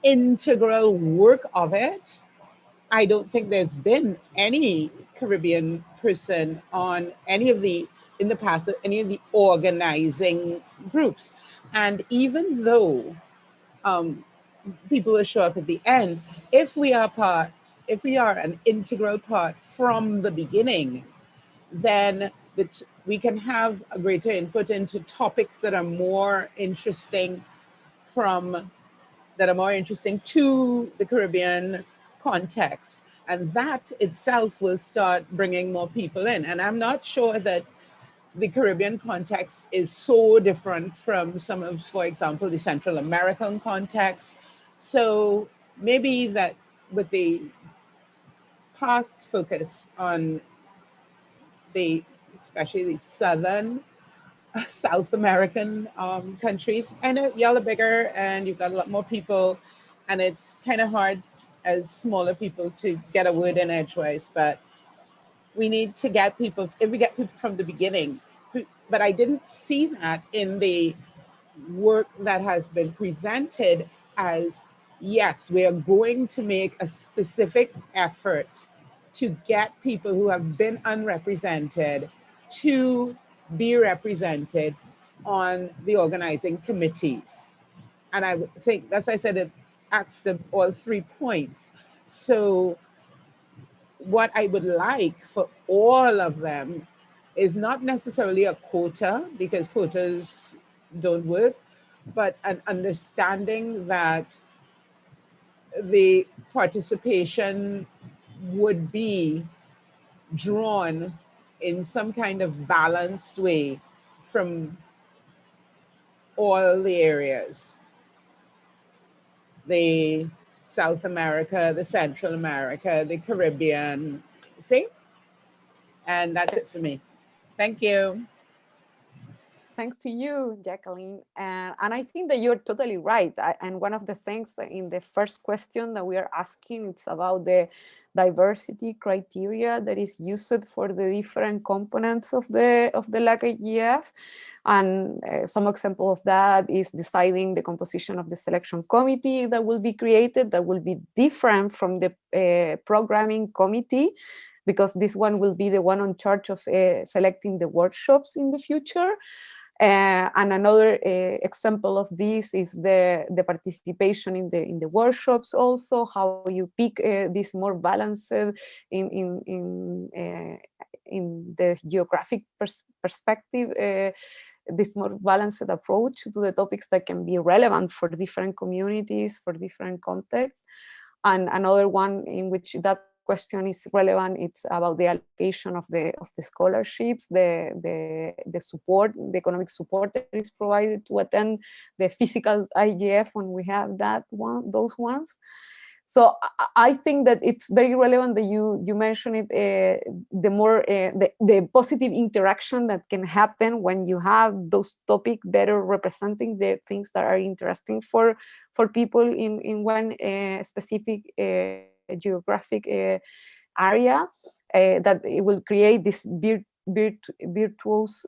integral work of it, I don't think there's been any Caribbean person on any of the, in the past, any of the organizing groups. And even though um, people will show up at the end, if we are part, if we are an integral part from the beginning, then we can have a greater input into topics that are more interesting from that are more interesting to the Caribbean context. And that itself will start bringing more people in. And I'm not sure that the Caribbean context is so different from some of, for example, the Central American context. So maybe that with the past focus on the, especially the Southern South American countries. I know y'all are bigger and you've got a lot more people, and it's kind of hard as smaller people to get a word in edgewise, but we need to get people, if we get people from the beginning. But I didn't see that in the work that has been presented as, yes, we are going to make a specific effort to get people who have been unrepresented to be represented on the organizing committees. And I think that's why I said it acts the all 3 points. So what I would like for all of them is not necessarily a quota, because quotas don't work, but an understanding that the participation would be drawn in some kind of balanced way from all the areas, the South America, the Central America, the Caribbean, see? And that's it for me. Thank you. Thanks to you, Jacqueline. And I think that you're totally right. And one of the things that in the first question that we are asking, it's about the diversity criteria that is used for the different components of the LACIGF. And some example of that is deciding the composition of the selection committee that will be created, that will be different from the programming committee, because this one will be the one in charge of selecting the workshops in the future. And another example of this is the participation in the workshops, also how you pick this more balanced in the geographic perspective, this more balanced approach to the topics that can be relevant for different communities, for different contexts. And another one in which that question is relevant, it's about the allocation of the scholarships, the support, the economic support that is provided to attend the physical IGF when we have that one, those ones. So I think that it's very relevant that you mentioned it, the more the positive interaction that can happen when you have those topics better representing the things that are interesting for people in one specific geographic area, that it will create this virtuous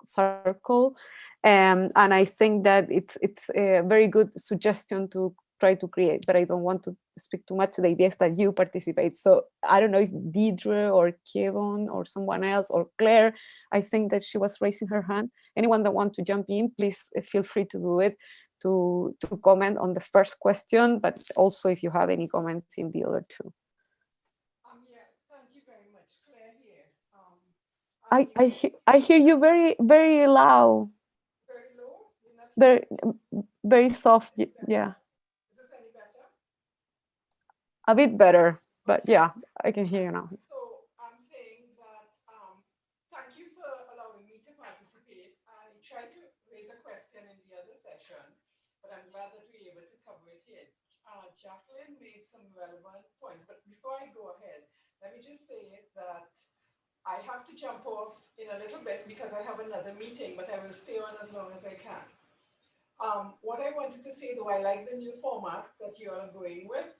circle. And I think that it's a very good suggestion to try to create, but I don't want to speak too much. The idea is that you participate. So I don't know if Deidre or Kevin or someone else or Claire, I think that she was raising her hand. Anyone that wants to jump in, please feel free to do it, to comment on the first question, but also if you have any comments in the other two. Yeah, thank you very much, Claire here. I hear you very, very loud. Very low? You're not Very, very soft. Yeah. Is this any better? A bit better, but yeah, I can hear you now. So I'm saying that thank you for allowing me to participate. I tried to raise a question in the other session, but I'm glad that we're able to cover it here. Jacqueline made some relevant points, but before I go ahead, let me just say that I have to jump off in a little bit because I have another meeting, but I will stay on as long as I can. What I wanted to say, though, I like the new format that you are going with,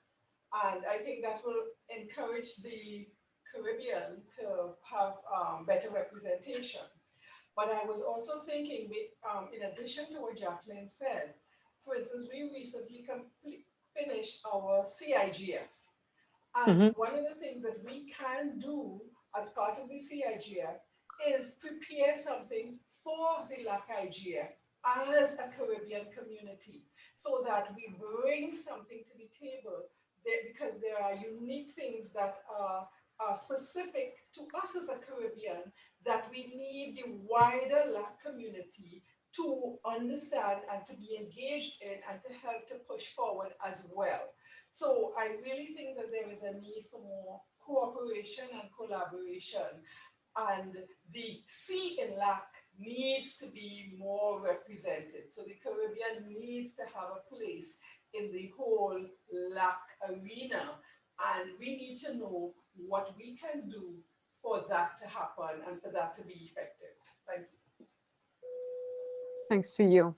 and I think that will encourage the Caribbean to have better representation. But I was also thinking, in addition to what Jacqueline said, for instance, we recently finished our CIGF. And Mm-hmm. one of the things that we can do as part of the CIGF is prepare something for the LACIGF as a Caribbean community so that we bring something to the table there, because there are unique things that are specific to us as a Caribbean that we need the wider LAC community to understand and to be engaged in and to help to push forward as well. So I really think that there is a need for more cooperation and collaboration, and the C in LAC needs to be more represented. So the Caribbean needs to have a place in the whole LAC arena, and we need to know what we can do for that to happen and for that to be effective. Thank you. Thanks to you.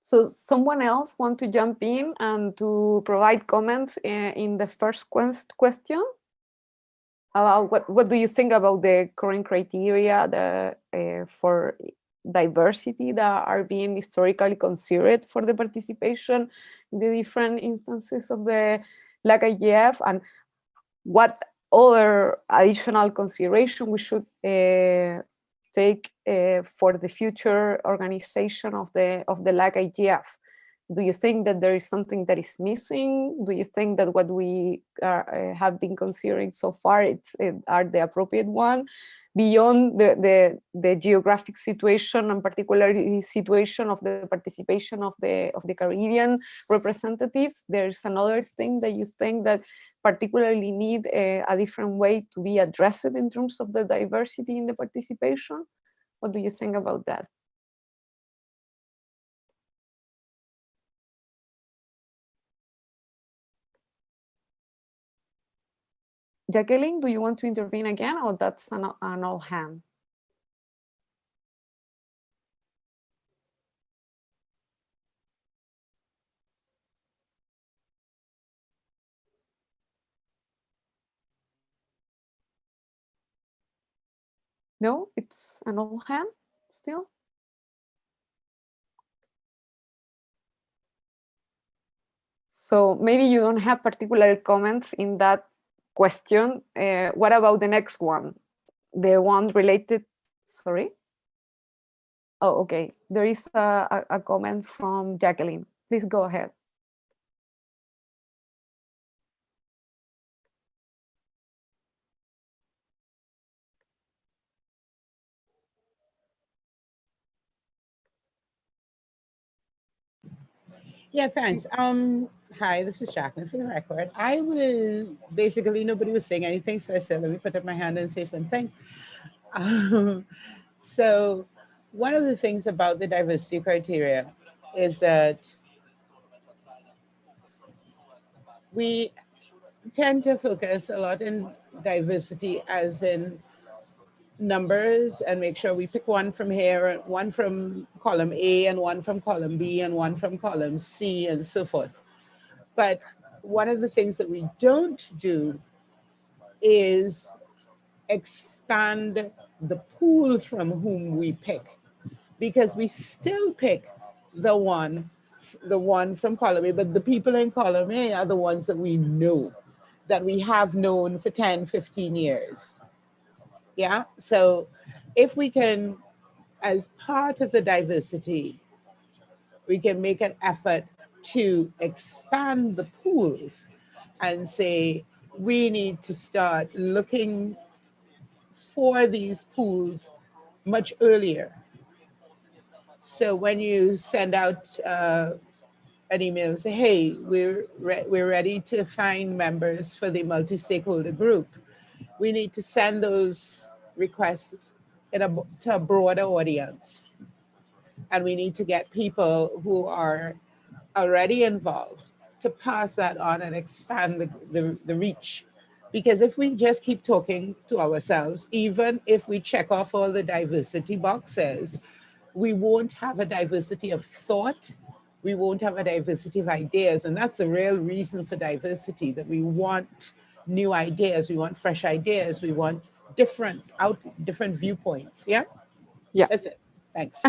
So someone else want to jump in and to provide comments in the first question about what do you think about the current criteria for diversity that are being historically considered for the participation in the different instances of the LACIGF, and what other additional consideration we should take for the future organization of the LACIGF? Do you think that there is something that is missing? Do you think that what we have been considering so far are the appropriate one? Beyond the geographic situation, and particularly situation of the participation of the Caribbean representatives, there's another thing that you think that particularly need a different way to be addressed in terms of the diversity in the participation? What do you think about that? Jacqueline, do you want to intervene again, or that's an all hand? No, it's an all hand still. So maybe you don't have particular comments in that question. What about the next one? The one related, sorry? Oh, okay. There is a comment from Jacqueline. Please go ahead. Yeah, thanks. Hi, this is Jacqueline for the record. I was basically, nobody was saying anything, so I said, let me put up my hand and say something. So one of the things about the diversity criteria is that we tend to focus a lot in diversity as in numbers, and make sure we pick one from here, one from column A, and one from column B, and one from column C, and so forth. But one of the things that we don't do is expand the pool from whom we pick, because we still pick the one from column A, but the people in column A are the ones that we know, that we have known for 10, 15 years. Yeah, so if we can, as part of the diversity, we can make an effort to expand the pools and say, we need to start looking for these pools much earlier. So when you send out an email and say, hey, we're ready to find members for the multi-stakeholder group, we need to send those requests to a broader audience. And we need to get people who are already involved to pass that on and expand the reach Because if we just keep talking to ourselves, even if we check off all the diversity boxes, we won't have a diversity of thought. We won't have a diversity of ideas. And that's the real reason for diversity, that we want new ideas. We want fresh ideas. We want different viewpoints. Yeah, Yeah. that's it. Thanks.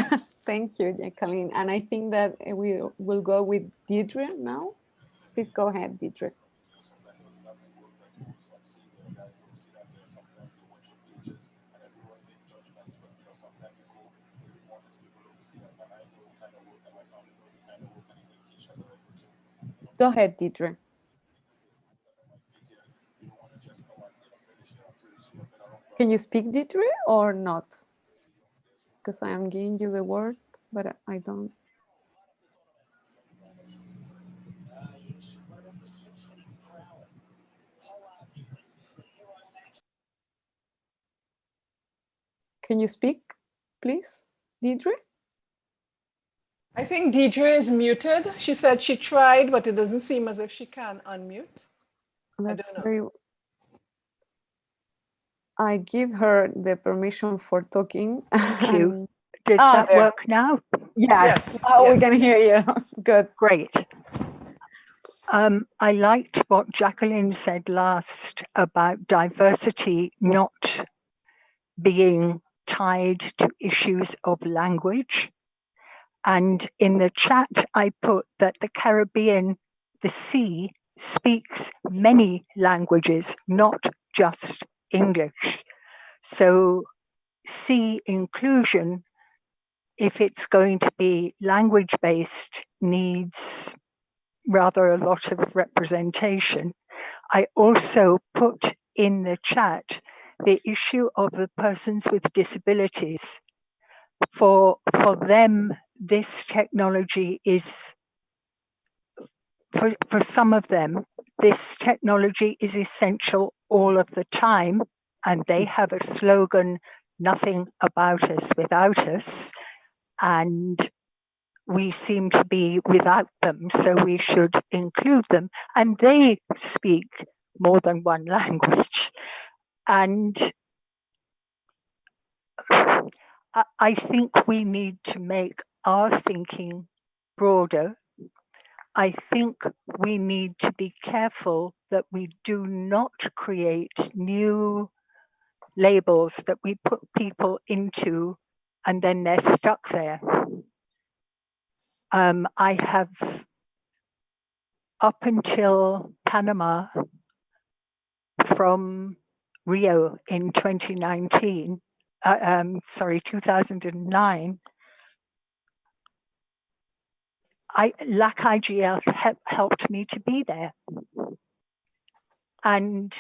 Thank you, Jacqueline. And I think that we will go with Deidre now. Please go ahead, Deidre. Go ahead, Deidre. Can you speak, Deidre, or not? Because I am giving you the word, but I don't. Can you speak, please, Deidre? I think Deidre is muted. She said she tried, but it doesn't seem as if she can unmute. That's I don't know. very. I give her the permission for talking. Thank you. And, Does that there. work now? Yes. Yes, Oh, we yes. can hear you. Good. Great. I liked what Jacqueline said last about diversity not being tied to issues of language. And in the chat, I put that the Caribbean, the sea, speaks many languages, not just English. So sea inclusion, if it's going to be language-based, needs rather a lot of representation. I also put in the chat the issue of the persons with disabilities. For them, this technology is, for some of them, this technology is essential all of the time, and they have a slogan, "Nothing about us without us," and we seem to be without them, so we should include them. And they speak more than one language. And I think we need to make our thinking broader. I think we need to be careful that we do not create new labels that we put people into and then they're stuck there. I have, up until Panama, from Rio in 2009, LACIGF helped me to be there. And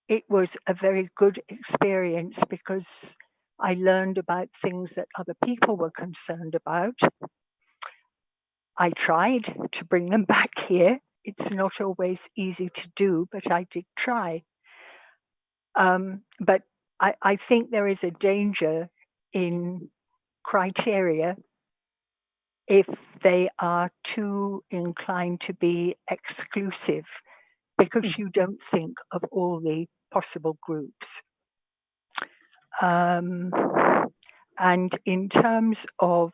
it was a very good experience because I learned about things that other people were concerned about. I tried to bring them back here. It's not always easy to do, but I did try. But I think there is a danger in criteria if they are too inclined to be exclusive, because you don't think of all the possible groups. And in terms of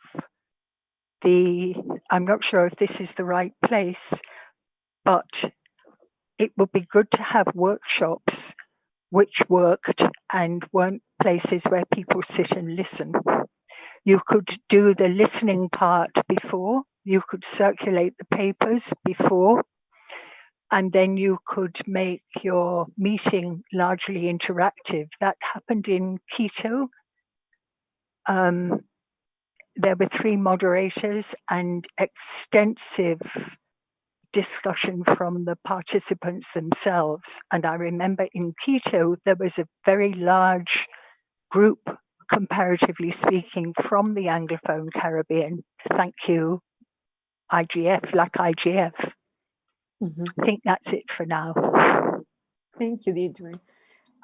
I'm not sure if this is the right place, but it would be good to have workshops which worked and weren't places where people sit and listen. You could do the listening part before, you could circulate the papers before, and then you could make your meeting largely interactive. That happened in Quito. There were 3 moderators and extensive discussion from the participants themselves. And I remember in Quito, there was a very large group, comparatively speaking, from the Anglophone Caribbean. Thank you, IGF, LACIGF. I think that's it for now. Thank you, Deidre.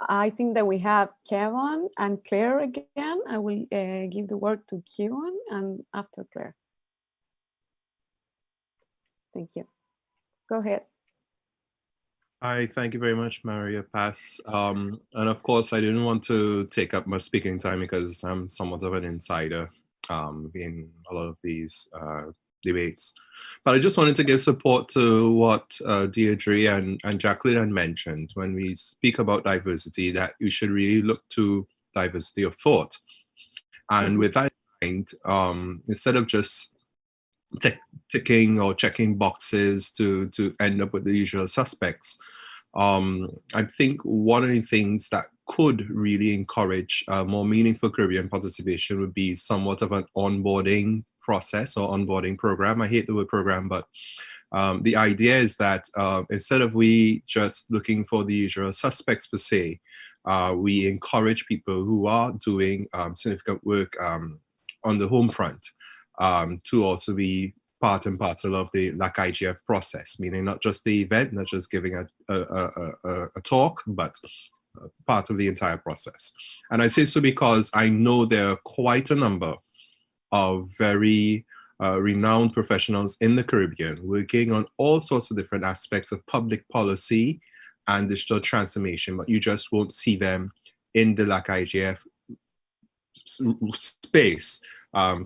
I think that we have Kevin and Claire again. I will give the word to Kevin and after Claire. Thank you. Go ahead. Hi, thank you very much, Maria Paz. And of course, I didn't want to take up much speaking time because I'm somewhat of an insider in a lot of these debates. But I just wanted to give support to what Deirdre and Jacqueline had mentioned when we speak about diversity, that we should really look to diversity of thought. And with that in mind, instead of just ticking or checking boxes to end up with the usual suspects, I think one of the things that could really encourage more meaningful Caribbean participation would be somewhat of an onboarding process or onboarding program. I hate the word program, but the idea is that instead of we just looking for the usual suspects per se, we encourage people who are doing significant work on the home front to also be part and parcel of the LACIGF process, meaning not just the event, not just giving a talk, but part of the entire process. And I say so because I know there are quite a number of very renowned professionals in the Caribbean working on all sorts of different aspects of public policy and digital transformation, but you just won't see them in the LACIGF space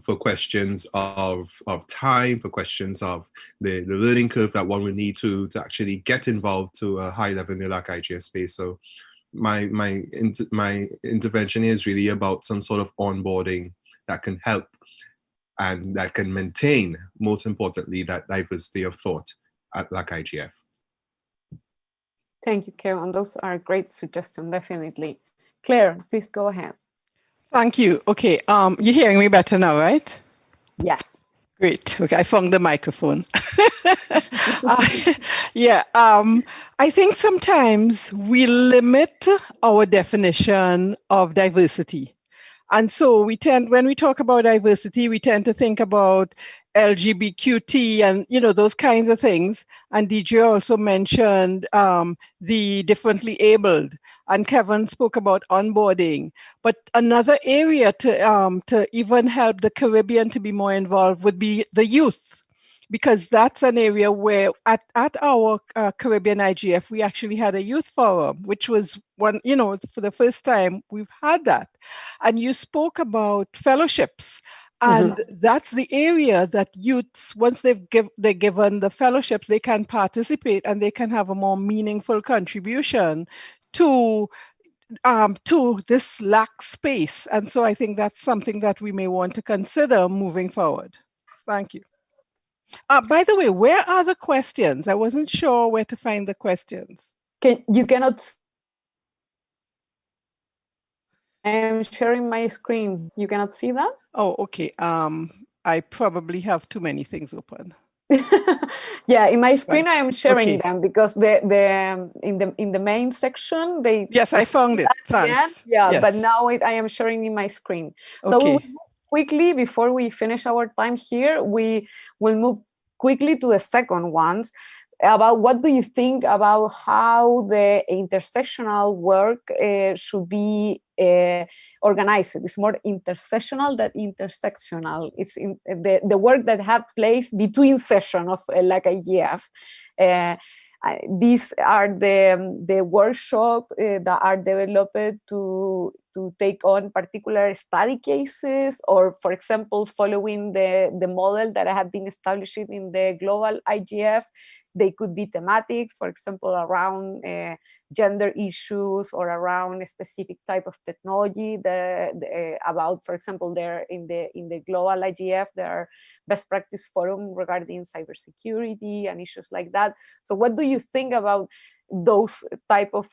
for questions of time, for questions of the learning curve that one would need to actually get involved to a high level in the LACIGF space. So my intervention is really about some sort of onboarding that can help and that can maintain, most importantly, that diversity of thought at LACIGF. Thank you, Kevin. Those are great suggestions, definitely. Claire, please go ahead. Thank you. Okay, you're hearing me better now, right? Yes. Great. Okay, I found the microphone. Yeah, I think sometimes we limit our definition of diversity. And so we tend, when we talk about diversity, we tend to think about LGBTQT and, you know, those kinds of things. And DJ also mentioned the differently abled, and Kevin spoke about onboarding. But another area to even help the Caribbean to be more involved would be the youth, because that's an area where at our Caribbean IGF, we actually had a youth forum, which was one, you know, for the first time we've had that. And you spoke about fellowships. And that's the area that youths, once they're given the fellowships, they can participate and they can have a more meaningful contribution to this lack space. And so I think that's something that we may want to consider moving forward. Thank you. By the way, where are the questions? I wasn't sure where to find the questions. You cannot. I am sharing my screen. You cannot see that? Oh, okay. I probably have too many things open. Yeah, in my screen Right. I am sharing Okay. them because in the main section they. Yes, I found it. Thanks. Yeah, Yes. but now I am sharing in my screen. So Okay. we will move quickly before we finish our time here. We will move quickly to the second ones about what do you think about how the intersectional work should be organized. It's more intersectional than intersectional. It's in the work that had place between sessions of LACIGF. These are the workshop that are developed to take on particular study cases, or for example, following the model that have been established in the global IGF. They could be thematics, for example, around gender issues or around a specific type of technology. About, for example, there in the global IGF, there are best practice forum regarding cybersecurity and issues like that. So, what do you think about those type of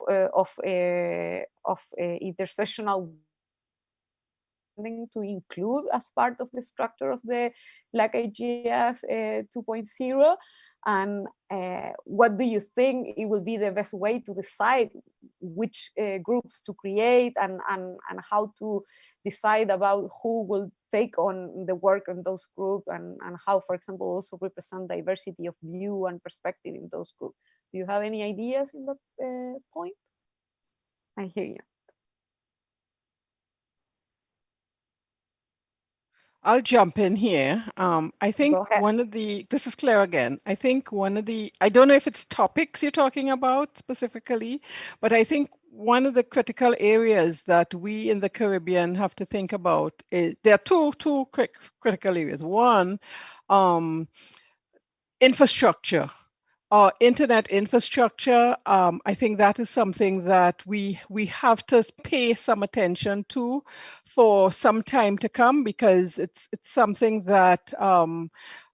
intersectional to include as part of the structure of the LACIGF 2.0? And what do you think it will be the best way to decide which groups to create and how to decide about who will take on the work in those groups and how, for example, also represent diversity of view and perspective in those groups? Do you have any ideas in that point? I hear you. I'll jump in here. I think Go ahead. this is Claire again. I think I don't know if it's topics you're talking about specifically, but I think one of the critical areas that we in the Caribbean have to think about is there are two critical areas. One, infrastructure. Internet infrastructure, I think that is something that we have to pay some attention to for some time to come, because it's something that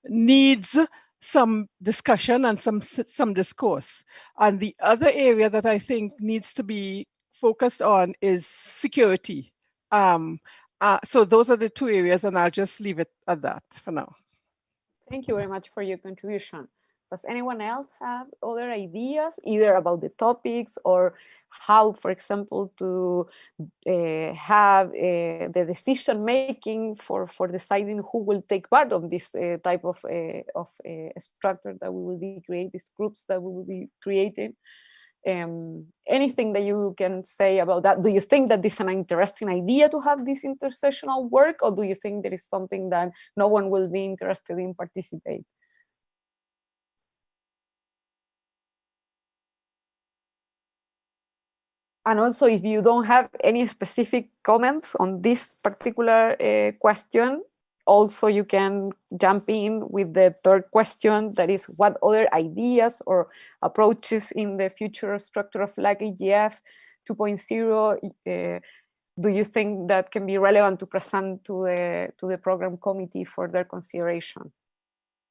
needs some discussion and some discourse. And the other area that I think needs to be focused on is security. So those are the two areas, and I'll just leave it at that for now. Thank you very much for your contribution. Does anyone else have other ideas, either about the topics or how, for example, to have the decision making for deciding who will take part of this type of structure that we will be creating, these groups that we will be creating? Anything that you can say about that? Do you think that this is an interesting idea to have this intersessional work, or do you think there is something that no one will be interested in participate? And also, if you don't have any specific comments on this particular question, also you can jump in with the third question, that is, what other ideas or approaches in the future structure of LACIGF 2.0 do you think that can be relevant to present to the program committee for their consideration?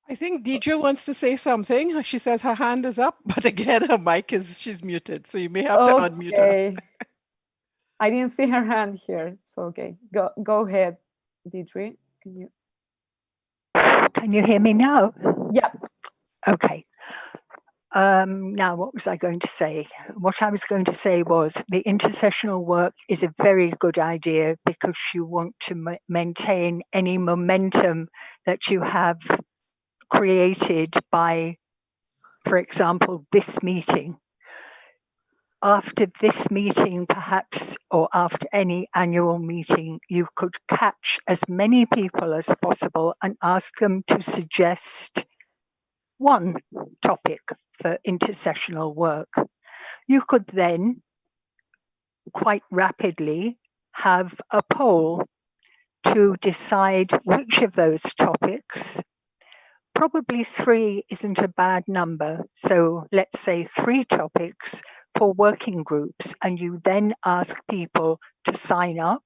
I think Deidre wants to say something. She says her hand is up, but again, her mic she's muted, so you may have to unmute her. I didn't see her hand here, so okay, go ahead, Deidre. Can you hear me now? Yeah. Okay. Now, what was I going to say? What I was going to say was the intersessional work is a very good idea, because you want to maintain any momentum that you have created by, for example, this meeting. After this meeting, perhaps, or after any annual meeting, you could catch as many people as possible and ask them to suggest one topic for intersessional work. You could then quite rapidly have a poll to decide which of those topics. Probably 3 isn't a bad number. So let's say 3 topics for working groups, and you then ask people to sign up,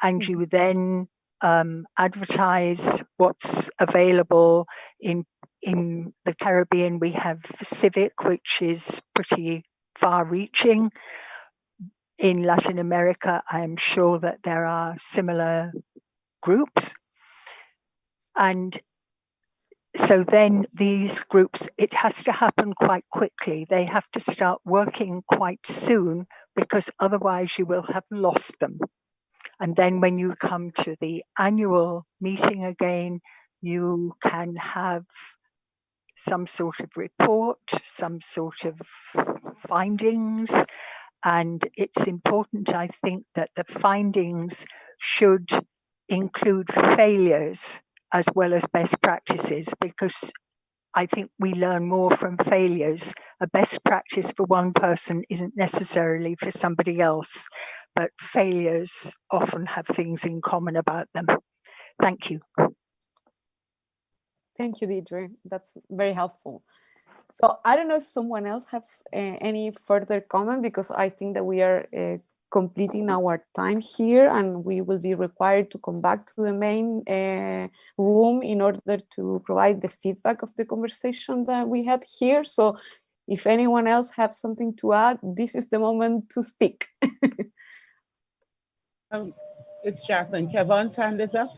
and you then advertise what's available. In the Caribbean, we have Civic, which is pretty far-reaching. In Latin America, I'm sure that there are similar groups. And so then these groups, it has to happen quite quickly. They have to start working quite soon, because otherwise you will have lost them. And then when you come to the annual meeting again, you can have some sort of report, some sort of findings. And it's important, I think, that the findings should include failures as well as best practices, because I think we learn more from failures. A best practice for one person isn't necessarily for somebody else, but failures often have things in common about them. Thank you. Thank you, Deidre. That's very helpful. So I don't know if someone else has any further comment, because I think that we are completing our time here, and we will be required to come back to the main room in order to provide the feedback of the conversation that we had here. So if anyone else has something to add, this is the moment to speak. It's Jacqueline. Kevon's hand is up.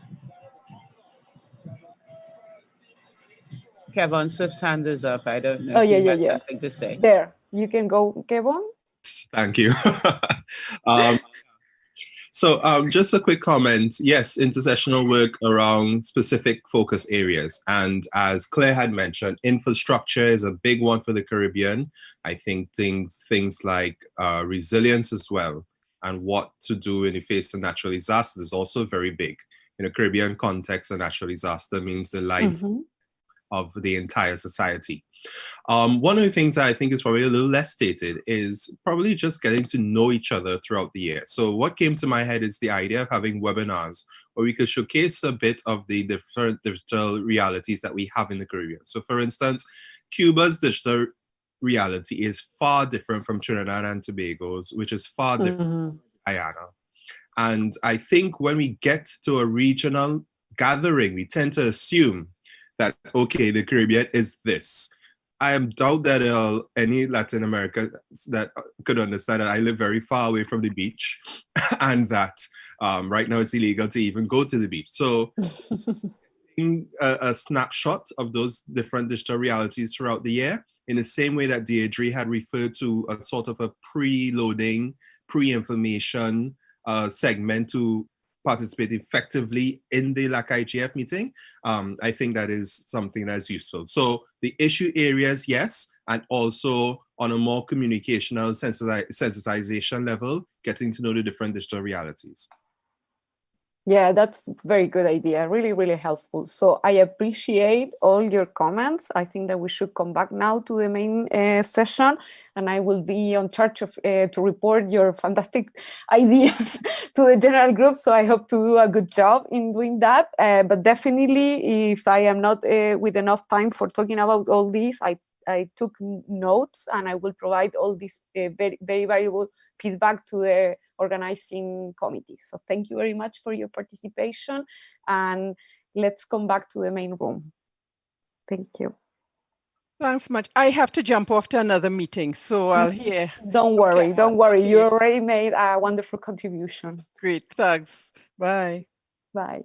Kevon Swift's hand is up. I don't know if you had something to say. There, you can go, Kevon. Thank you. So just a quick comment. Yes, intersessional work around specific focus areas. And as Claire had mentioned, infrastructure is a big one for the Caribbean. I think things like resilience as well, and what to do in the face of natural disasters is also very big. in a Caribbean context, a natural disaster means the life of the entire society. One of the things that I think is probably a little less stated is probably just getting to know each other throughout the year. So what came to my head is the idea of having webinars where we could showcase a bit of the different digital realities that we have in the Caribbean. So for instance, Cuba's digital reality is far different from Trinidad and Tobago's, which is far different from Guyana. And I think when we get to a regional gathering, we tend to assume that, okay, the Caribbean is this. I am doubt that any Latin America that could understand that I live very far away from the beach and that right now it's illegal to even go to the beach. So a snapshot of those different digital realities throughout the year, in the same way that Deirdre had referred to a sort of a pre-loading, pre-information segment to participate effectively in the LACIGF meeting, I think that is something that's useful. So the issue areas, yes, and also on a more communicational sensitization level, getting to know the different digital realities. Yeah, that's a very good idea. Really, really helpful. So I appreciate all your comments. I think that we should come back now to the main session, and I will be on charge of to report your fantastic ideas to the general group. So I hope to do a good job in doing that. But definitely, if I am not with enough time for talking about all these, I took notes, and I will provide all this very, very valuable feedback to the organizing committee. So thank you very much for your participation, and let's come back to the main room. Thank you. Thanks much. I have to jump off to another meeting, so I'll hear. Don't worry, don't worry. Okay. You already made a wonderful contribution. Great, thanks. Bye. Bye.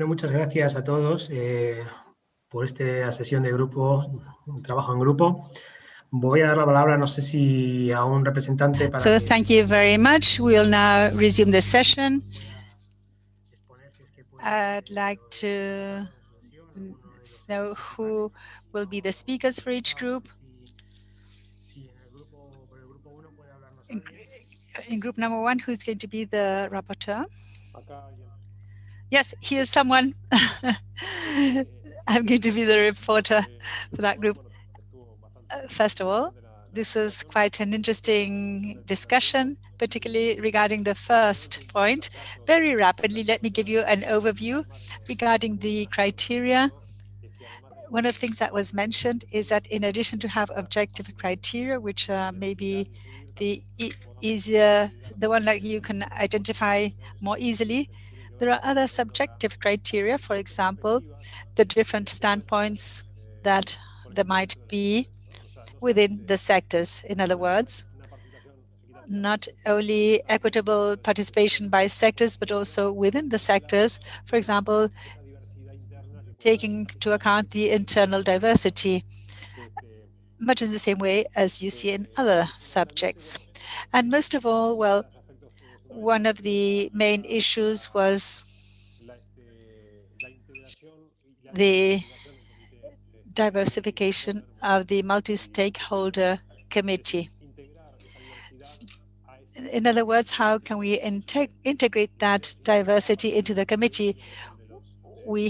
Bueno, muchas gracias a todos por esta sesión de grupo, trabajo en grupo. Voy a dar la palabra, no sé si a un representante para So que thank you very much. We'll now resume the session. exponer si es que puede I'd like lo de to alguno de los know who will be the speakers for each group. Si en el grupo, por el grupo 1 puede hablarnos In, alguien. in group number 1, who's going to be the rapporteur? Yes, here's someone. I'm going to be the reporter for that group. First of all, this was quite an interesting discussion, particularly regarding the first point. Very rapidly, let me give you an overview regarding the criteria. One of the things that was mentioned is that in addition to have objective criteria, which may be the easier, the one that you can identify more easily, there are other subjective criteria, for example, the different standpoints that there might be within the sectors. In other words, not only equitable participation by sectors, but also within the sectors, for example, taking into account the internal diversity, much in the same way as you see in other subjects. And most of all, well, one of the main issues was the diversification of the multi-stakeholder committee. In other words, how can we integrate that diversity into the committee? We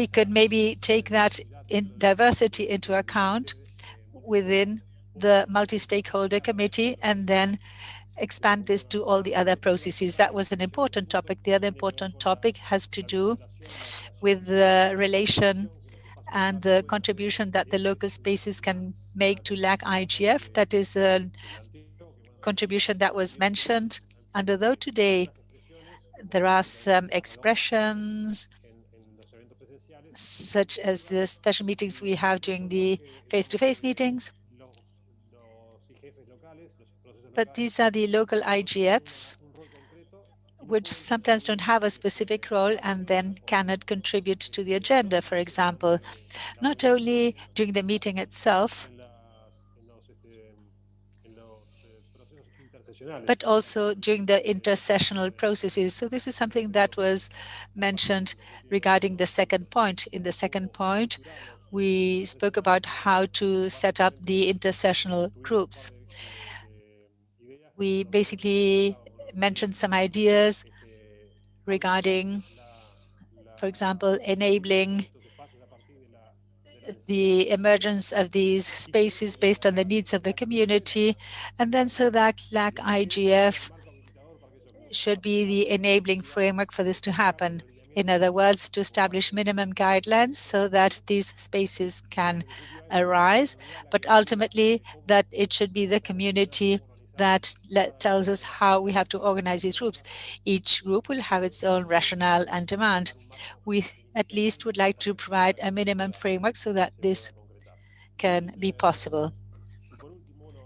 could maybe take that in diversity into account within the multi-stakeholder committee and then expand this to all the other processes. That was an important topic. The other important topic has to do with the relation and the contribution that the local spaces can make to LACIGF. That is a contribution that was mentioned. And although today there are some expressions such as the special meetings we have during the face-to-face meetings, but these are the local IGFs, which sometimes don't have a specific role and then cannot contribute to the agenda, for example, not only during the meeting itself, but also during the intersessional processes. So this is something that was mentioned regarding the second point. In the second point, we spoke about how to set up the intersessional groups. We basically mentioned some ideas regarding, for example, enabling the emergence of these spaces based on the needs of the community, and then so that LACIGF should be the enabling framework for this to happen. In other words, to establish minimum guidelines so that these spaces can arise, but ultimately that it should be the community that tells us how we have to organize these groups. Each group will have its own rationale and demand. We at least would like to provide a minimum framework so that this can be possible.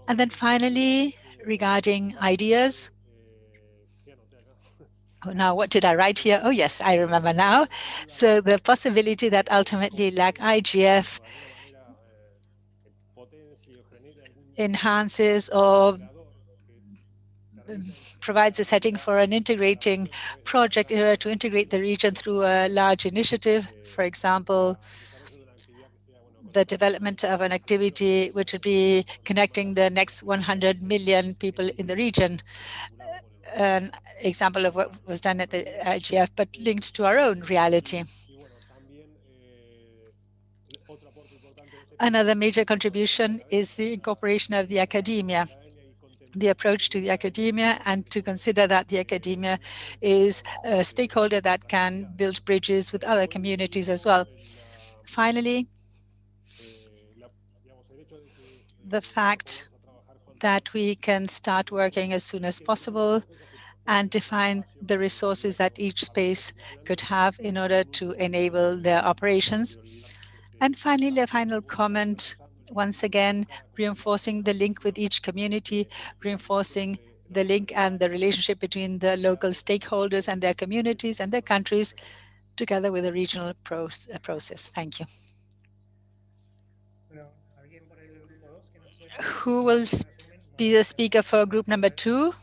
And then finally, regarding ideas, now, what did I write here? Oh, yes, I remember now. So the possibility that ultimately LACIGF enhances or provides a setting for an integrating project in order to integrate the region through a large initiative. For example, the development of an activity which would be connecting the next 100 million people in the region. An example of what was done at the IGF, but linked to our own reality. Another major contribution is the incorporation of the academia, the approach to the academia, and to consider that the academia is a stakeholder that can build bridges with other communities as well. Finally, the fact that we can start working as soon as possible and define the resources that each space could have in order to enable their operations. And finally, a final comment, once again, reinforcing the link with each community, reinforcing the link and the relationship between the local stakeholders and their communities and their countries, together with a regional process. Thank you. Who will be the speaker for group number 2?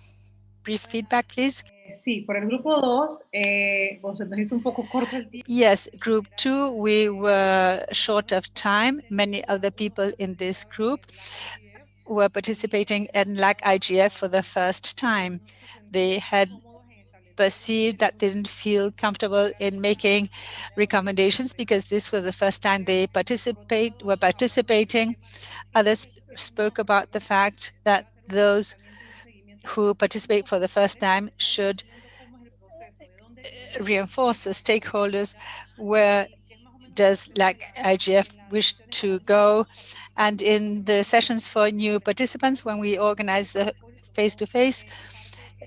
Brief feedback, please. Sí, por el grupo 2, se nos hizo un poco corto el tiempo. Yes, group 2, we were short of time. Many of the people in this group were participating in LACIGF for the first time. They had perceived that they didn't feel comfortable in making recommendations because this was the first time they were participating. Others spoke about the fact that those who participate for the first time should reinforce the stakeholders. Where does LACIGF wish to go? And in the sessions for new participants, when we organize the face-to-face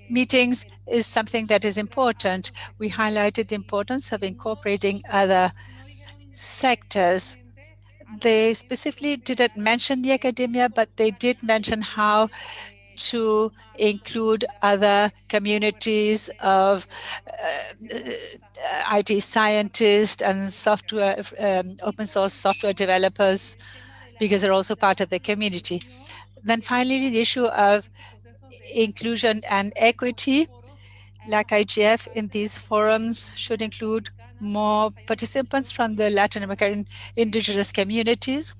meetings, is something that is important. We highlighted the importance of incorporating other sectors. They specifically didn't mention the academia, but they did mention how to include other communities of IT scientists and software, open source software developers, because they're also part of the community. Then finally, the issue of inclusion and equity. LACIGF in these forums should include more participants from the Latin American indigenous communities,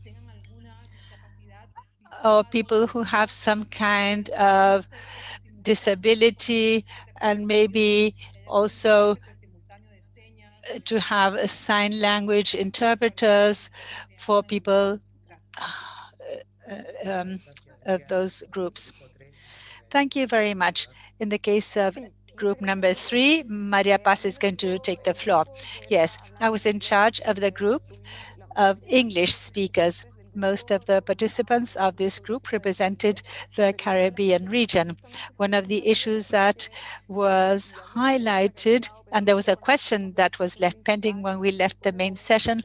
or people who have some kind of disability, and maybe also to have a sign language interpreters for people of those groups. Thank you very much. In the case of group number 3, Maria Paz is going to take the floor. Yes, I was in charge of the group of English speakers. Most of the participants of this group represented the Caribbean region. One of the issues that was highlighted, and there was a question that was left pending when we left the main session,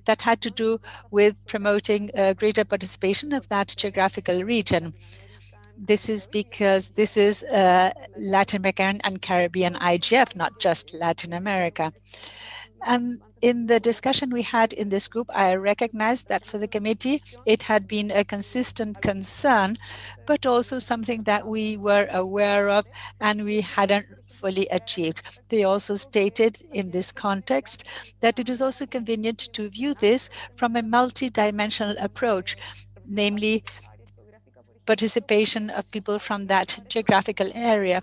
that had to do with promoting greater participation of that geographical region. This is because this is Latin American and Caribbean IGF, not just Latin America. And in the discussion we had in this group, I recognized that for the committee, it had been a consistent concern, but also something that we were aware of and we hadn't fully achieved. They also stated in this context that it is also convenient to view this from a multi-dimensional approach, namely participation of people from that geographical area.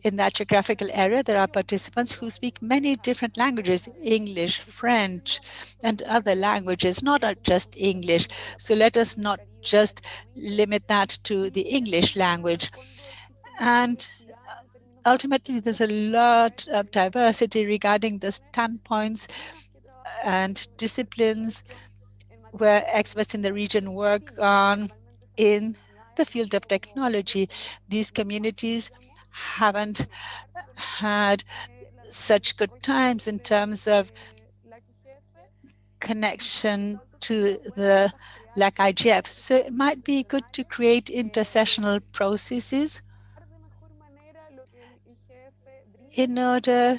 In that geographical area, there are participants who speak many different languages, English, French, and other languages, not just English. So let us not just limit that to the English language. And ultimately, there's a lot of diversity regarding the standpoints and disciplines where experts in the region work on in the field of technology. These communities haven't had such good times in terms of connection to the LACIGF. So it might be good to create intersessional processes in order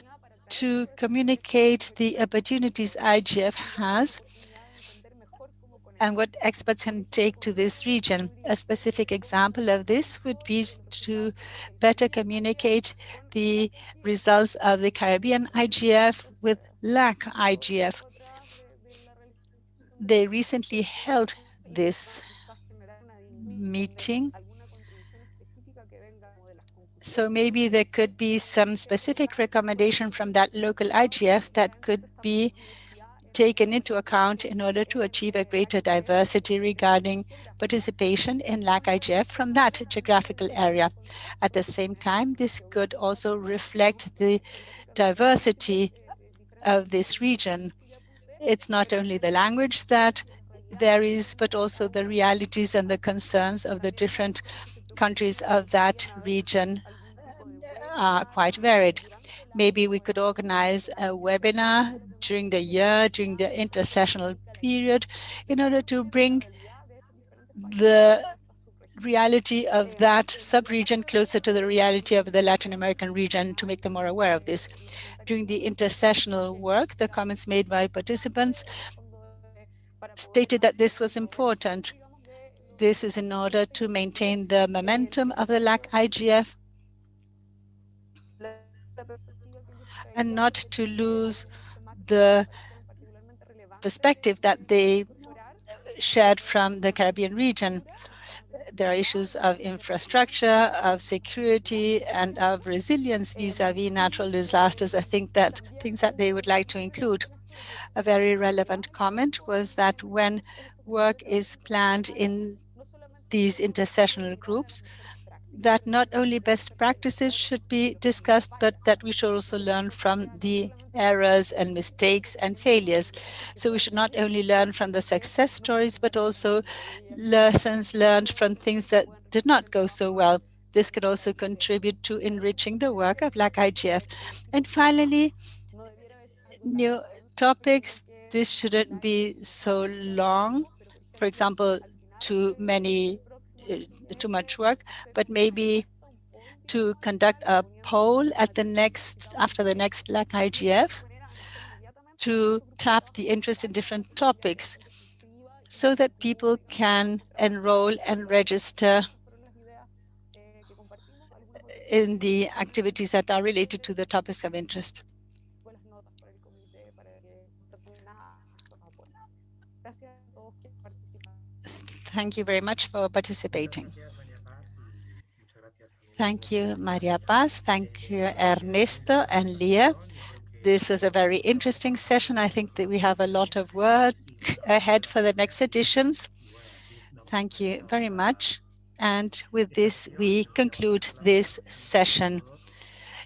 to communicate the opportunities IGF has and what experts can take to this region. A specific example of this would be to better communicate the results of the Caribbean IGF with LACIGF. They recently held this meeting, so maybe there could be some specific recommendation from that local IGF that could be taken into account in order to achieve a greater diversity regarding participation in LACIGF from that geographical area. At the same time, this could also reflect the diversity of this region. It's not only the language that varies, but also the realities and the concerns of the different countries of that region are quite varied. Maybe we could organize a webinar during the year, during the intersessional period, in order to bring the reality of that sub-region closer to the reality of the Latin American region to make them more aware of this. During the intersessional work, the comments made by participants stated that this was important. This is in order to maintain the momentum of the LACIGF and not to lose the perspective that they shared from the Caribbean region. There are issues of infrastructure, of security, and of resilience vis-a-vis natural disasters. I think that things that they would like to include. A very relevant comment was that when work is planned in these intersessional groups, that not only best practices should be discussed, but that we should also learn from the errors and mistakes and failures. So we should not only learn from the success stories, but also lessons learned from things that did not go so well. This could also contribute to enriching the work of LACIGF. And finally, new topics. This shouldn't be so long. For example, too much work, but maybe to conduct a poll at after the next LACIGF to tap the interest in different topics so that people can enroll and register in the activities that are related to the topics of interest. Thank you very much for participating. Thank you, Maria Paz. Thank you, Ernesto and Leah. This was a very interesting session. I think that we have a lot of work ahead for the next editions. Thank you very much. And with this, we conclude this session.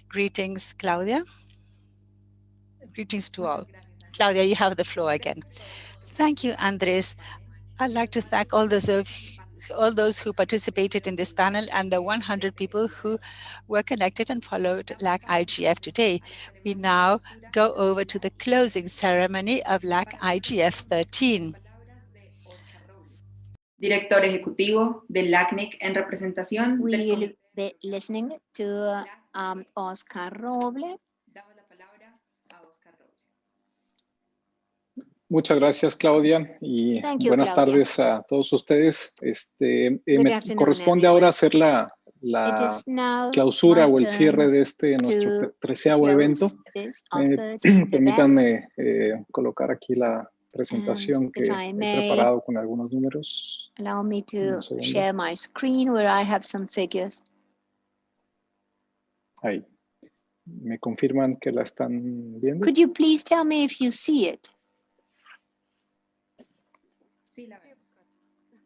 Greetings, Claudia. Greetings to all. Claudia, you have the floor again. Thank you, Andres. I'd like to thank all those who participated in this panel and the 100 people who were connected and followed LACIGF today. We now go over to the closing ceremony of LACIGF 13. Director Ejecutivo del LACNIC en representación del We'll be listening to Oscar Roble. Muchas gracias, Claudia, y buenas tardes a todos ustedes. Me corresponde ahora hacer la clausura o el cierre de nuestro 13º evento. Permítanme colocar aquí la presentación que he preparado con algunos números. Allow me to share my screen where I have some figures. Ahí. ¿Me confirman que la están viendo? Could you please tell me if you see it?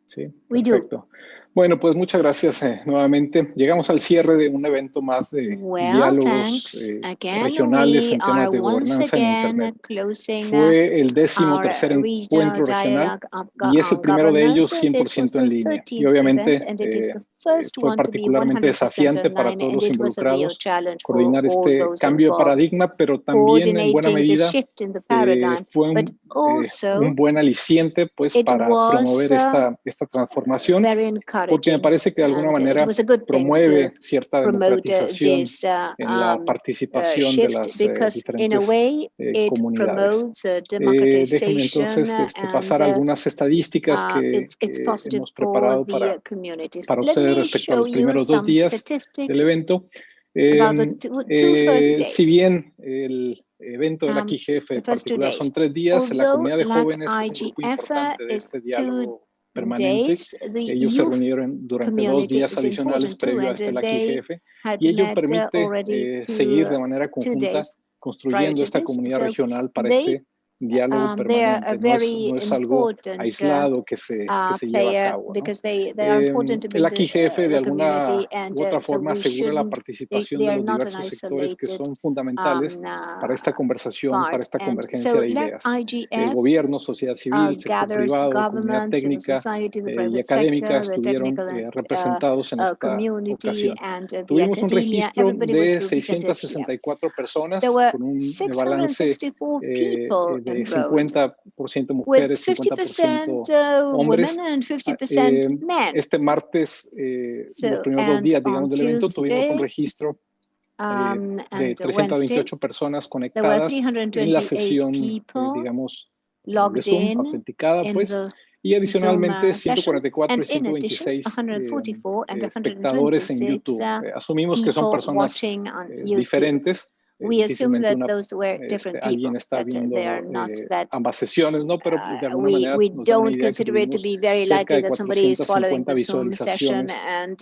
Sí, perfecto. Bueno, pues muchas gracias nuevamente. Llegamos al cierre de un evento más de diálogos regionales en temas de gobernanza en Internet. Fue el 13º encuentro regional y es el primero de ellos 100% en línea. Y obviamente fue particularmente desafiante para todos los involucrados coordinar este cambio de paradigma, pero también en buena medida fue un buen aliciente pues, para promover esta transformación, porque me parece que de alguna manera promueve cierta democratización en la participación de las diferentes comunidades. Déjenme entonces pasar algunas estadísticas que hemos preparado para ustedes respecto a los primeros 2 días del evento. Si bien el evento de LACIGF en particular son 3 días, la comunidad de jóvenes es un grupo importante de este diálogo permanente. Ellos se reunieron durante 2 días adicionales previo a este LACIGF y ello permite seguir de manera conjunta construyendo esta comunidad regional para este diálogo permanente. No es algo aislado que se lleva a cabo, ¿no? El LACIGF de alguna u otra forma asegura la participación de los diversos sectores que son fundamentales para esta conversación, para esta convergencia de ideas. El gobierno, sociedad civil, sector privado, comunidad técnica y académica estuvieron representados en esta ocasión. Tuvimos un registro de 664 personas con un balance de second de row, 50% with mujeres, 50% 50% hombres. women and 50% men. Este martes, los primeros 2 días, digamos, del evento, tuvimos un registro de 328 personas conectadas en la sesión, digamos, de Zoom, autenticada, pues, y adicionalmente 144 y 126 espectadores en YouTube. Asumimos que son personas diferentes. We assume that Difícilmente those were different people, alguien está that viendo they are not that, ambas sesiones, ¿no? Pero de alguna manera we nos da una don't idea que consider it to tuvimos be very cerca likely de that somebody is following 450 the Zoom session, visualizaciones and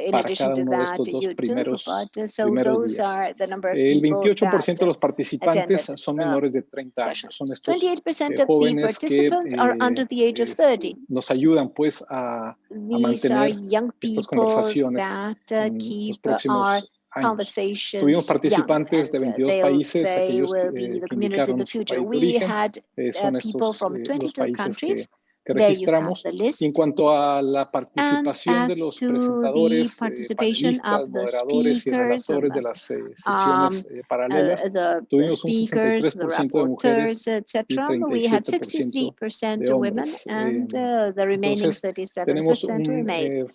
in para addition cada to uno de that, estos dos YouTube, primeros so those días. are the number of El people 28% de los participantes attended son menores de 30 años. Son estos 28% of the jóvenes que participants are under the age of 30. nos ayudan pues a These are mantener young estas people conversaciones that en keep los próximos our años. conversations Tuvimos young, participantes de 22 países, they aquellos will be the que community of indicaron the su future. país de We origen, had son people estos from los 22 países countries. que There you have registramos. the list. Y en cuanto a la And participación de as los to the presentadores, participation panelistas, of the moderadores y speakers, relatores de las sesiones paralelas, the tuvimos un speakers, the 63% de mujeres rapporteurs, etc. y We had 37% 63% de women, hombres. and the remaining Entonces, tenemos 37% un remain.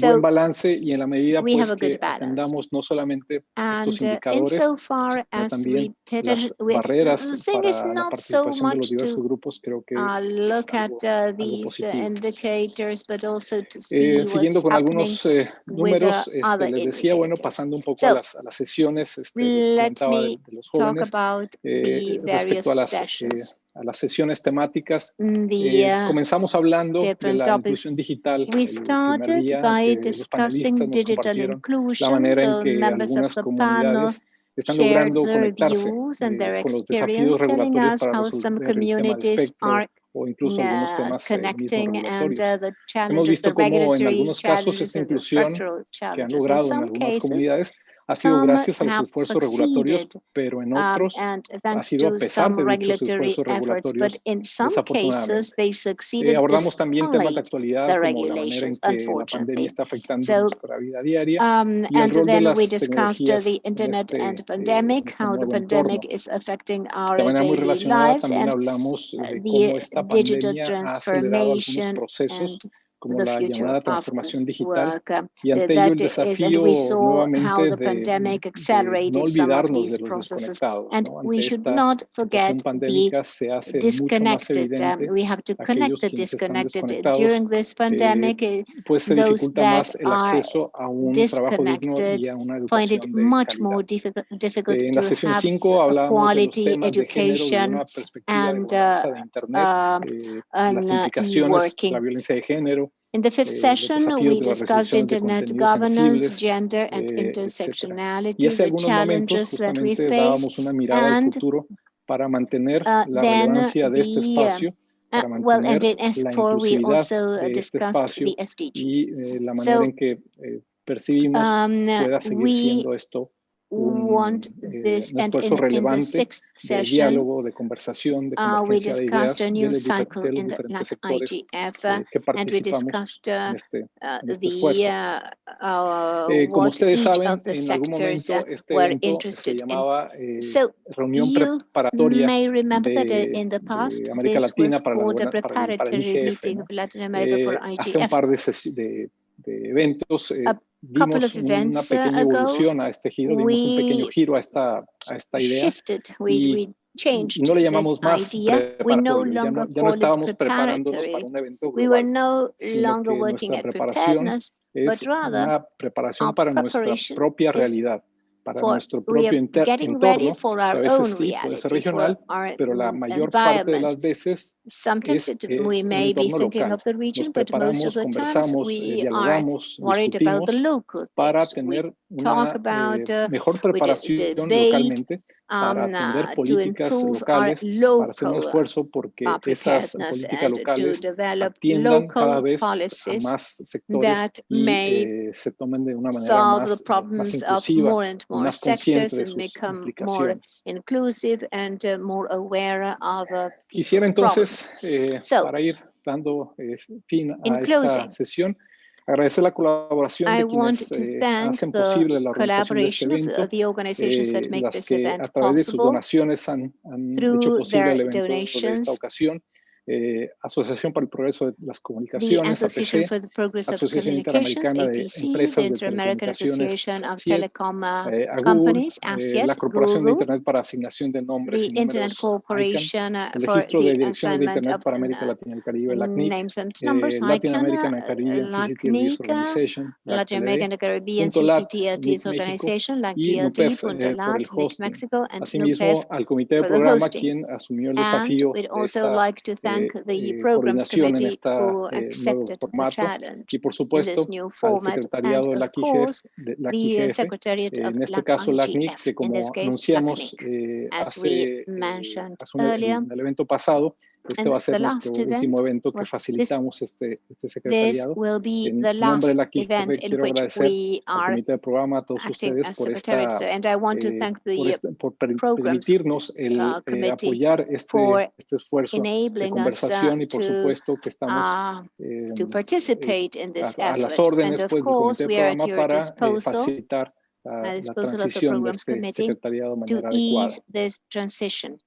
buen balance y en la medida We have pues a good que balance. atendamos no solamente estos And indicadores, insofar sino as también we las the barreras thing is para la not so participación de los much diversos to grupos, creo que look es at algo these positivo. indicators, but also to see Siguiendo what's con happening algunos with números, other les decía, bueno, indicators. pasando un poco So, a las sesiones, les let comentaba me de los talk jóvenes, about the various respecto sessions. a las sesiones temáticas. The Comenzamos hablando de different la topics. inclusión digital We el primer started día, by los panelistas discussing nos digital compartieron la inclusion. manera en The que members of algunas the panel comunidades están shared logrando their conectarse views and their con los experience, desafíos telling regulatorios us para how some resolver el tema de communities espectro are o incluso algunos temas mismos connecting and regulatorios. the Hemos challenges, the visto cómo en regulatory algunos casos challenges esta and the inclusión structural que han challenges. In logrado en some algunas cases, comunidades ha sido some gracias a los have esfuerzos regulatorios, succeeded, pero en otros and ha thanks sido a to pesar some de dichos regulatory esfuerzos efforts, but regulatorios, in some desafortunadamente. cases they succeeded Abordamos también temas de despite actualidad the como la manera en regulations, que la pandemia unfortunately. está afectando So, nuestra vida diaria y el and rol de then we las discussed tecnologías the en internet and en pandemic, este how the nuevo pandemic entorno. is affecting De our manera muy daily relacionada lives, también and hablamos de the cómo esta digital pandemia ha acelerado algunos transformation procesos and como the la future llamada of transformación digital work. y ante ello el That is, and desafío we saw how nuevamente the pandemic no accelerated some of olvidarnos de these los processes, desconectados, and ¿no? we Ante should esta not situación forget the pandémica se hace mucho más disconnected. evidente We have to connect aquellos the quienes están disconnected. desconectados, During this pandemic, pues se those dificulta that más el are acceso a un trabajo digno disconnected y a una find it educación de much calidad. more difficult En la to sesión have 5 a hablábamos de los quality temas de género desde education una perspectiva de and gobernanza de Internet, las implicaciones de e-working. la violencia de género, In the fifth los session, desafíos we de las discussed restricciones de internet contenidos governance, sensibles, gender and etcétera. Y intersectionality, hace the algunos momentos challenges that we justamente face, dábamos una mirada al and futuro para mantener la then relevancia de este espacio, para well, and mantener in la S4 we inclusividad also de este discussed espacio the SDGs. y la manera So en que percibimos pueda seguir we siendo esto want this, un and esfuerzo in the relevante sixth de session, diálogo, de conversación, de we convergencia de discussed ideas a new de cycle los in the diferentes sectores LACIGF, que and we participamos discussed en este esfuerzo. Como what ustedes each saben, of the en algún sectors momento este were evento se interested in. llamaba So Reunión you Preparatoria may remember that in the de past, América this Latina was para, called a para el preparatory IGF, meeting ¿no? of Latin America for Hace un IGF. par de eventos A couple dimos of una events pequeña ago, evolución a este giro, dimos un pequeño we giro a esta idea shifted, y we changed no le this llamamos más idea. We no preparatorio, longer ya no call it estábamos preparándonos para preparatory. un evento We were global, no sino longer que working nuestra at preparación preparedness, es but rather una preparación our para nuestra preparation propia is realidad, para nuestro we are propio getting ready entorno, for que a our veces own sí puede ser reality, for regional, our pero la mayor parte de environment. las veces Sometimes es we un may be entorno thinking local. of the region, Nos but most of preparamos, the times conversamos, we are dialogamos, worried about the discutimos local para things. We tener talk una about, mejor we preparación debate localmente, para atender to políticas improve our locales, para hacer un local esfuerzo porque esas preparedness políticas and to locales develop atiendan cada local vez a policies más sectores that y may se tomen de una manera solve the más problems of inclusiva more and y more más consciente sectors de and sus become more implicaciones. inclusive and more aware of Quisiera people's entonces, problems. So, para ir dando fin in a esta closing, sesión, Agradecer la colaboración I de want quienes to thank hacen the posible la organización de este collaboration of evento, the organizations that make las this que event a través de sus possible donaciones han hecho through posible el their evento de esta donations. ocasión. Asociación para el Progreso de las The Comunicaciones, Association APC, for the Progress of Asociación Communications, Interamericana de APC, the Empresas de Inter-American Telecomunicaciones, Association of SIET, Telecom a Google, Companies, la ASIET, Corporación de Google, Internet para Asignación de Nombres the y Internet Números, ICANN, Corporation el for Registro de the Direcciones de assignment Internet of para América Latina y el Caribe, LACNIC, names and numbers, Latin ICANN, American and Caribbean CCTLDs LACNIC, Organization, Latin American and Caribbean .lat, CCTLDs NIC México, Organization, y LACTLD, NUPEF por el .lat, NIC hosting. Mexico, and Asimismo, NUPEF al Comité de for the Programa, hosting. quien asumió el And desafío we'd de also esta like to thank the Programs coordinación en Committee este who nuevo accepted the formato challenge y, por in this supuesto, new al format. secretariado And de of course, the LACIGF, Secretariat of en este caso LACNIC, LACIGF, que in this como case, anunciamos LACNIC. As we mentioned earlier, en el evento pasado, este va a and the ser nuestro last último event, evento que well, facilitamos este this secretariado. will be En the nombre de last LACIGF event in quiero which agradecer we al are Comité de Programa, a todos acting ustedes as por secretariat. So, and I want to thank the Programs permitirnos el Committee apoyar for este esfuerzo de enabling us conversación y por supuesto que estamos to participate in this a las effort. And órdenes of pues, del course, Comité de we are at Programa your para disposal, facilitar la disposal of the transición de Programs este Committee secretariado de to manera adecuada. ease this transition.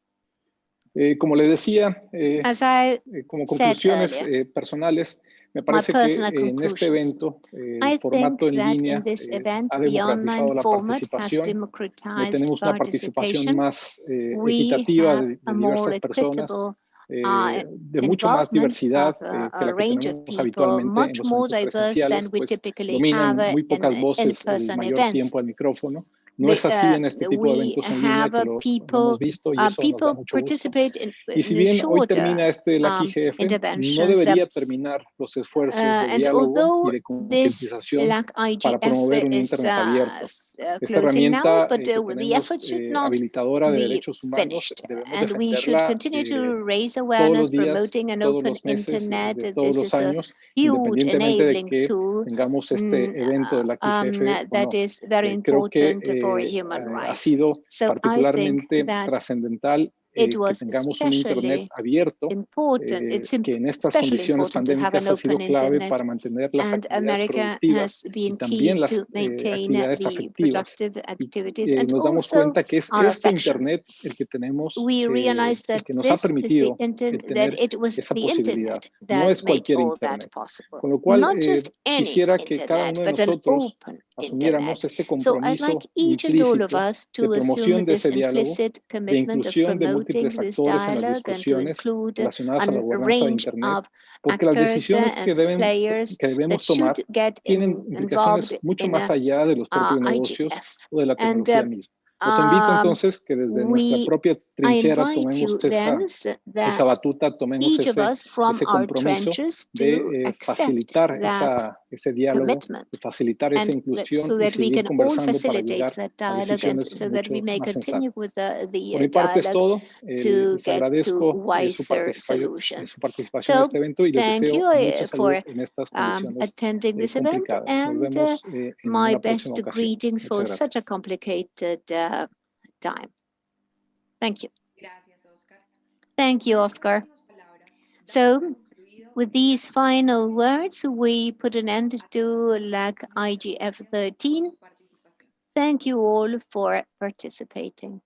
Como le decía, As I como said conclusiones earlier, personales, me my parece que personal en este conclusions. evento el I think formato en that in línea this event, ha the online democratizado la format has participación. democratized Tenemos una participación participation. más We equitativa have de a more diversas personas, equitable de mucho más involvement diversidad of que la a que range of tenemos people, habitualmente en much los more eventos diverse than presenciales, we pues typically dominan have muy pocas in voces el in-person mayor events. tiempo al micrófono. No es así en este tipo de We eventos en línea que lo hemos visto y eso nos da mucho gusto. participate in Y si bien hoy shorter termina este LACIGF, no interventions. debería terminar los esfuerzos de And diálogo y although de this concientización para LACIGF promover un is Internet abierto. Esta closing now, herramienta but que the tenemos effort should not habilitadora de be derechos humanos finished. debemos And we should defenderla continue to raise todos awareness, los días, promoting an todos open los meses, internet. de todos This los is a años, huge independientemente de enabling que tool tengamos este evento de LACIGF o that no. is very Creo que important for human ha rights. sido So I think particularmente that trascendental it que was tengamos un Internet especially abierto, important. It's que en estas especially condiciones important to have pandémicas an ha sido open clave internet. para mantener las And actividades America productivas has y been también key las to maintain actividades the afectivas. productive Y activities and nos damos also cuenta que es our este affections. Internet el que tenemos, We realized el that que nos ha this is the permitido internet, that tener it was esa the posibilidad. internet No that es made cualquier all that Internet. possible. Con lo cual, Not just any quisiera que cada internet, uno de but an nosotros open asumiéramos internet. este So I'd like compromiso each and all of implícito us de to assume promoción de this ese diálogo, implicit de commitment of inclusión de promoting múltiples this actores en las dialogue and to discusiones include relacionadas a la a gobernanza de range Internet, of porque las actors decisiones and players que that debemos should tomar get tienen implicaciones involved mucho in más allá de los propios negocios IGF. o de la And tecnología misma. Los invito entonces que desde nuestra propia I trinchera invite tomemos you then esa batuta, tomemos each of us from ese our compromiso trenches to de accept facilitar that ese diálogo, commitment, de facilitar esa and inclusión so y that we seguir can all conversando para facilitate llegar that a dialogue and decisiones so that we mucho may más continue with sensatas. the Por mi parte es dialogue todo. to Les get to agradezco wiser solutions. su participación en So este evento y les thank deseo you mucha salud for en estas condiciones attending this event, complicadas. Nos and vemos en my una próxima best ocasión. greetings for Muchas such a gracias. complicated time. Thank you. Thank you, Oscar. So, with these final words, we put an end to LACIGF 13. Thank you all for participating.